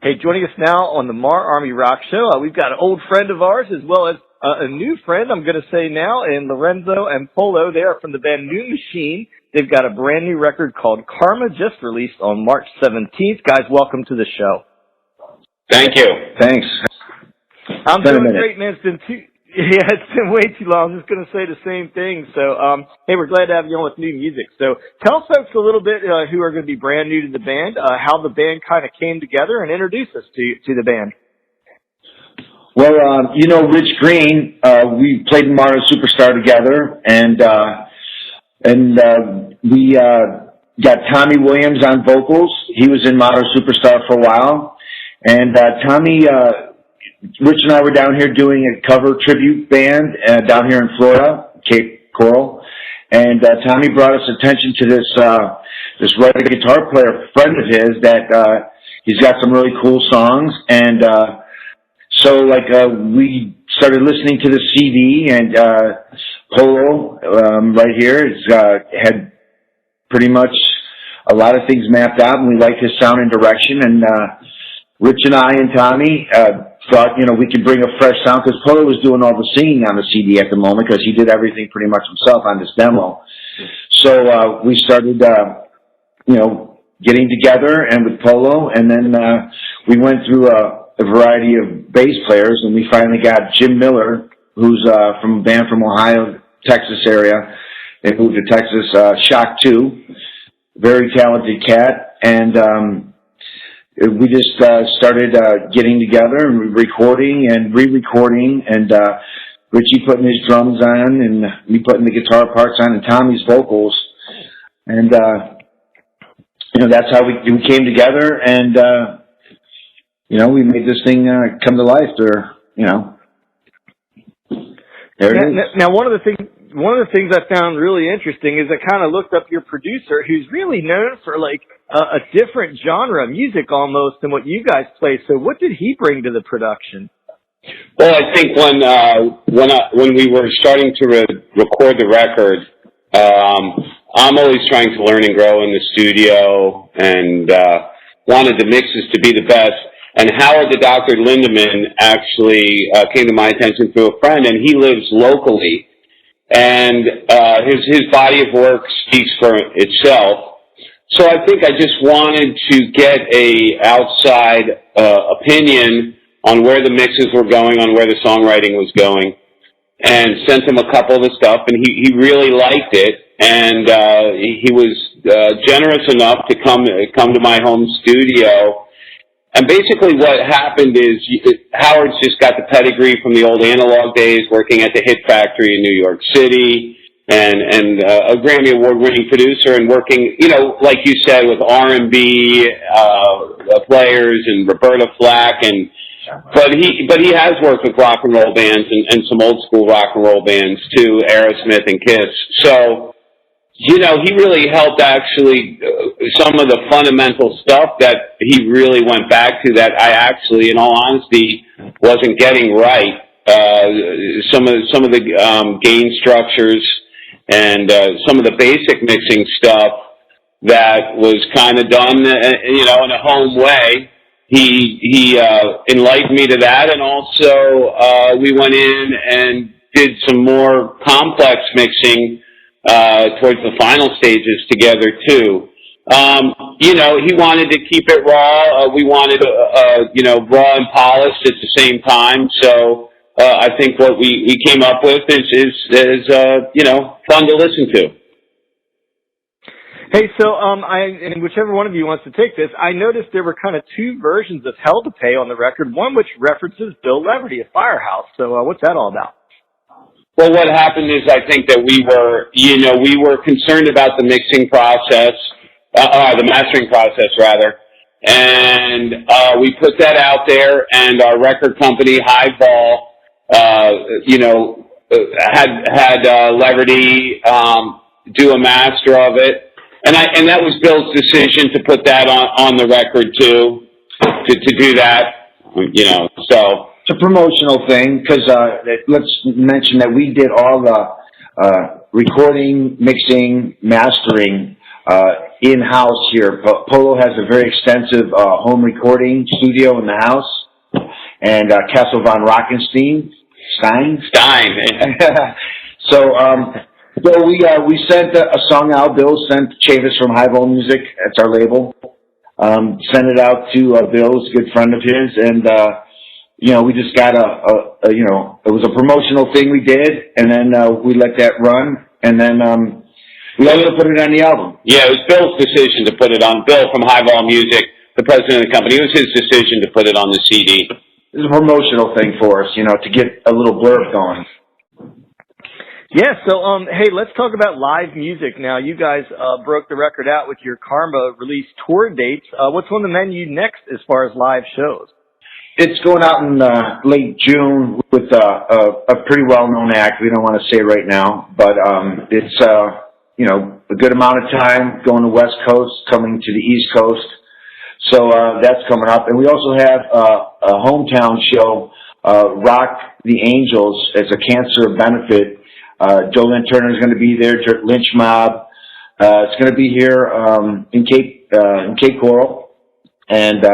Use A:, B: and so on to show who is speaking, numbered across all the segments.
A: Hey, joining us now on the MARR Army Rock Show, we've got an old friend of ours as well as a new friend, I'm going to say now, in Lorenzo and Polo. They are from the band Newmachine. They've got a brand new record called Karma, just released on March 17th. Guys, welcome to the show.
B: Thank you.
C: Thanks.
A: I'm doing great, man. It's been way too long. I'm just going to say the same thing. So, hey, we're glad to have you on with new music. So tell folks a little bit who are going to be brand new to the band, how the band kind of came together, and introduce us to the band.
C: Well, Rich Green, we played in Modern Superstar together, and we got Tommy Williams on vocals. He was in Modern Superstar for a while, and Tommy, Rich and I were down here doing a cover tribute band down here in Florida, Cape Coral, and Tommy brought us attention to this writer guitar player friend of his that he's got some really cool songs, and so we started listening to the CD, and Polo right here had pretty much a lot of things mapped out, and we liked his sound and direction, and Rich and I and Tommy thought, we could bring a fresh sound, because Polo was doing all the singing on the CD at the moment, because he did everything pretty much himself on this demo. So we started, getting together and with Polo, and then we went through a variety of bass players, and we finally got Jim Miller, who's from a band from Ohio, Texas area. They moved to Texas, Shock 2, very talented cat, and we just started getting together and recording and re-recording, and Richie putting his drums on, and me putting the guitar parts on, and Tommy's vocals, and that's how we came together, and we made this thing come to life. There it is.
A: Now, one of the things I found really interesting is I kind of looked up your producer, who's really known for a different genre of music almost than what you guys play. So what did he bring to the production?
B: Well, I think when we were starting to record the record, I'm always trying to learn and grow in the studio, and wanted the mixes to be the best. And Howard the Dr. Lindemann actually came to my attention through a friend, and he lives locally. And his body of work speaks for itself. So I think I just wanted to get a outside opinion on where the mixes were going, on where the songwriting was going, and sent him a couple of the stuff, and he really liked it. And he was generous enough to come to my home studio. And basically what happened is Howard's just got the pedigree from the old analog days, working at the Hit Factory in New York City, and a Grammy Award-winning producer, and working, like you said, with R&B players and Roberta Flack, but he has worked with rock and roll bands and some old school rock and roll bands too, Aerosmith and Kiss. So, he really helped actually some of the fundamental stuff that he really went back to that I actually, in all honesty, wasn't getting right. Some of the gain structures and some of the basic mixing stuff that was kind of done, in a home way. He enlightened me to that, and also we went in and did some more complex mixing towards the final stages together too. He wanted to keep it raw. We wanted, raw and polished at the same time. So I think what we came up with is fun to listen to.
A: Hey, so and whichever one of you wants to take this, I noticed there were kind of two versions of Hell to Pay on the record. One which references Bill Leverty of Firehouse. So what's that all about?
B: Well, what happened is I think that we were concerned about the mixing process, the mastering process rather, and we put that out there, and our record company, Highball, had Leverty do a master of it, and that was Bill's decision to put that on the record too, to do that, so.
C: It's a promotional thing, because let's mention that we did all the recording, mixing, mastering in-house here. Polo has a very extensive home recording studio in the house, and Castle von Rockenstein. Stein. So we sent a song out. Bill sent Chavis from High Vol Music. That's our label. Sent it out to Bill's a good friend of his, and we just got it was a promotional thing we did, and then we let that run, and then we also put it on the album. Yeah,
B: it was Bill's decision to put it on. Bill from High Vol Music, the president of the company, it was his decision to put it on the CD.
C: It was a promotional thing for us, to get a little blurb going.
A: Yeah, so, hey, let's talk about live music now. You guys broke the record out with your Karma release tour dates. What's on the menu next as far as live shows?
C: It's going out in late June with a pretty well-known act. We don't want to say right now, but it's, a good amount of time going to West Coast, coming to the East Coast. So that's coming up. And we also have a hometown show, Rock the Angels, as a cancer benefit. Jolene Turner is going to be there, Lynch Mob. It's going to be here in Cape Coral. And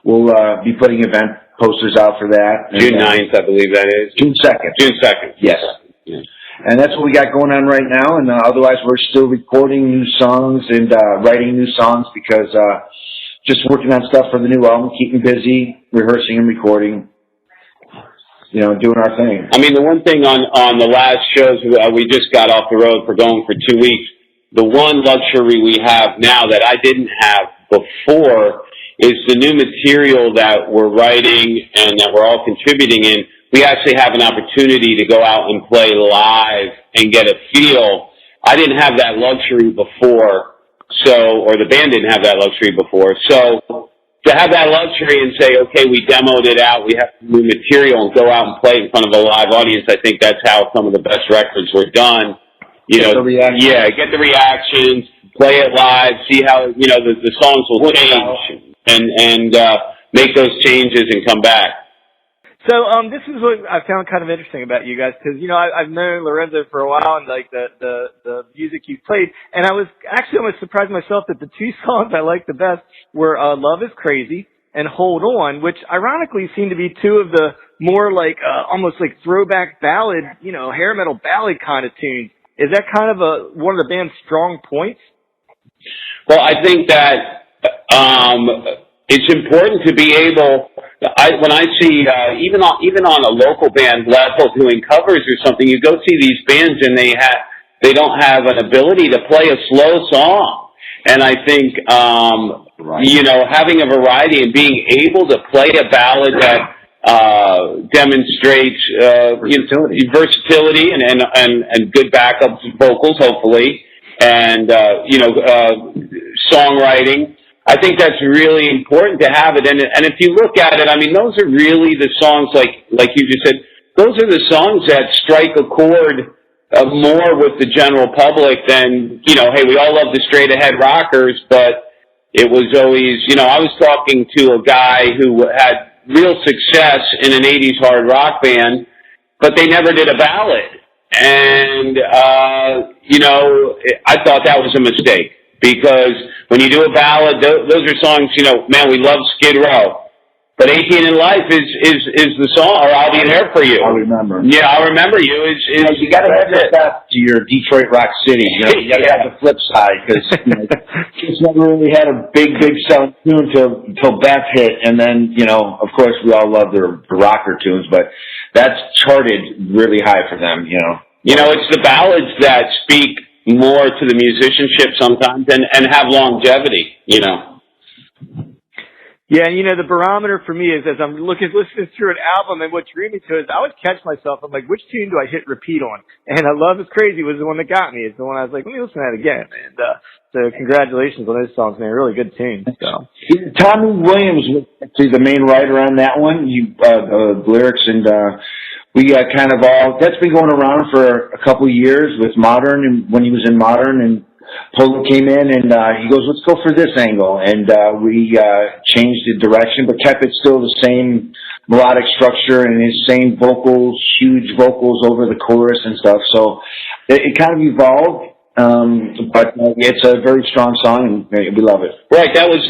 C: we'll be putting event posters out for that.
B: June 9th, I believe that is.
C: June 2nd.
B: June 2nd.
C: Yes. Yeah. And that's what we got going on right now. And otherwise, we're still recording new songs and writing new songs because just working on stuff for the new album, keeping busy, rehearsing and recording, doing our thing.
B: I mean, the one thing on the last shows, we just got off the road for going for 2 weeks. The one luxury we have now that I didn't have before is the new material that we're writing and that we're all contributing in. We actually have an opportunity to go out and play live and get a feel. I didn't have that luxury before, or the band didn't have that luxury before. So to have that luxury and say, okay, we demoed it out, we have new material, and go out and play in front of a live audience, I think that's how some of the best records were done. Get the reactions, play it live, see how, the songs will change, and make those changes and come back.
A: So, this is what I found kind of interesting about you guys, because, I've known Lorenzo for a while and, the music you've played, and I was actually almost surprised myself that the two songs I liked the best were, Love is Crazy and Hold On, which ironically seem to be two of the more almost like throwback ballad, hair metal ballad kind of tunes. Is that kind of one of the band's strong points?
B: Well, I think that, it's important to be able, when I see, even on a local band level doing covers or something, you go see these bands and they don't have an ability to play a slow song. And I think, having a variety and being able to play a ballad that, demonstrates, versatility and good backup vocals, hopefully, and, songwriting. I think that's really important to have it. And if you look at it, I mean, those are really the songs, like you just said, those are the songs that strike a chord more with the general public than, hey, we all love the straight ahead rockers, but it was always, I was talking to a guy who had real success in an 80s hard rock band, but they never did a ballad. And, I thought that was a mistake. Because when you do a ballad, those are songs, man, we love Skid Row. But 18 in Life is the song, or I'll Be There For You.
C: I'll Remember.
B: Yeah, I'll Remember You
C: you gotta have that to your Detroit Rock City. You gotta have the flip side, because, it's never really had a big selling tune until Beth hit, and then, of course we all love the rocker tunes, but that's charted really high for them,
B: it's the ballads that speak more to the musicianship sometimes and have longevity,
A: Yeah, and the barometer for me is as I'm listening through an album, and what drew me to it is I would catch myself, I'm like, which tune do I hit repeat on? And I Love Is Crazy was the one that got me. It's the one I was like, let me listen to that again. And so congratulations on those songs, man. Really good tunes. So
C: Tommy Williams was actually the main writer on that one. The lyrics, and we kind of that's been going around for a couple of years with Modern, and when he was in Modern, and Polo came in and he goes, let's go for this angle, and we changed the direction but kept it still the same melodic structure and his same vocals, huge vocals over the chorus and stuff. So it kind of evolved, But it's a very strong song, and we love it.
B: Right, that was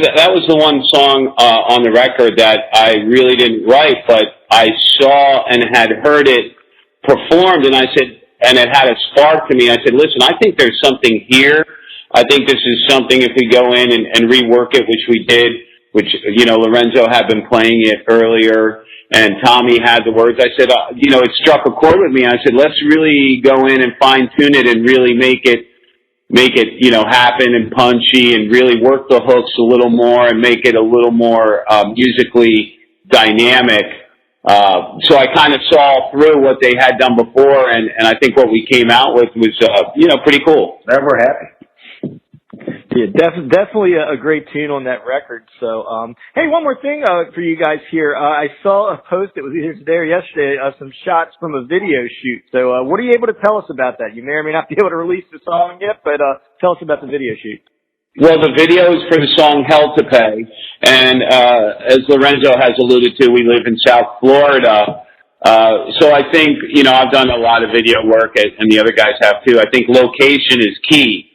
B: the one song on the record that I really didn't write, but I saw and had heard it performed, and I said, and it had a spark to me. I said, listen, I think there's something here. I think this is something if we go in and rework it, which we did, which, Lorenzo had been playing it earlier, and Tommy had the words. I said, it struck a chord with me. I said, let's really go in and fine tune it and really make it, happen and punchy and really work the hooks a little more and make it a little more, musically dynamic. So I kind of saw through what they had done before, and I think what we came out with was, pretty cool.
C: Now we're happy.
A: Yeah, definitely a great tune on that record. So, hey, one more thing for you guys here. I saw a post, it was either today or yesterday, some shots from a video shoot. So, what are you able to tell us about that? You may or may not be able to release the song yet, but tell us about the video shoot.
B: Well, the video is for the song Hell to Pay, and as Lorenzo has alluded to, we live in South Florida. So I think, I've done a lot of video work, and the other guys have too. I think location is key.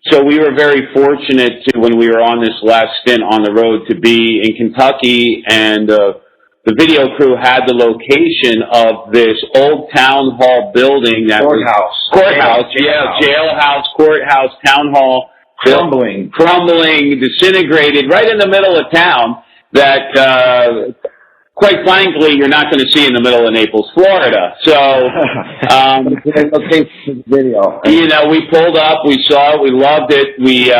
B: So we were very fortunate to, when we were on this last stint on the road, to be in Kentucky, and the video crew had the location of this old town hall building that
C: Courthouse,
B: jailhouse, courthouse, town hall, crumbling, disintegrated, right in the middle of town. That, quite frankly, you're not going to see in the middle of Naples, Florida. So,
C: video.
B: We pulled up, we saw it, we loved it. We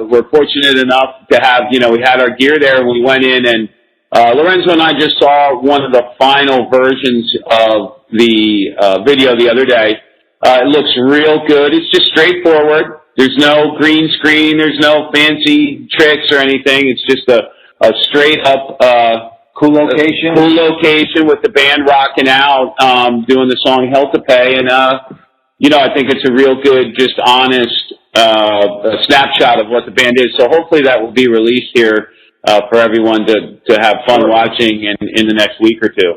B: were fortunate enough to have, we had our gear there, and we went in, and Lorenzo and I just saw one of the final versions of the video the other day. It looks real good. It's just straightforward. There's no green screen. There's no fancy tricks or anything. It's just a straight up, cool location with the band rocking out, doing the song Hell to Pay. And, I think it's a real good, just honest, snapshot of what the band is. So hopefully that will be released here, for everyone to have fun watching in the next week or two.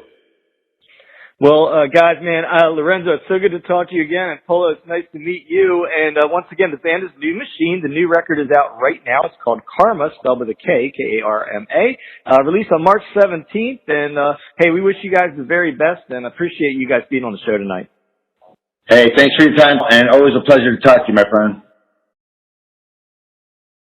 A: Well, guys, man, Lorenzo, it's so good to talk to you again. And Polo, it's nice to meet you. And once again, the band is Newmachine. The new record is out right now. It's called Karma, spelled with a K, K-A-R-M-A, released on March 17th. And, hey, we wish you guys the very best and appreciate you guys being on the show tonight.
C: Hey, thanks for your time, and always a pleasure to talk to you, my friend.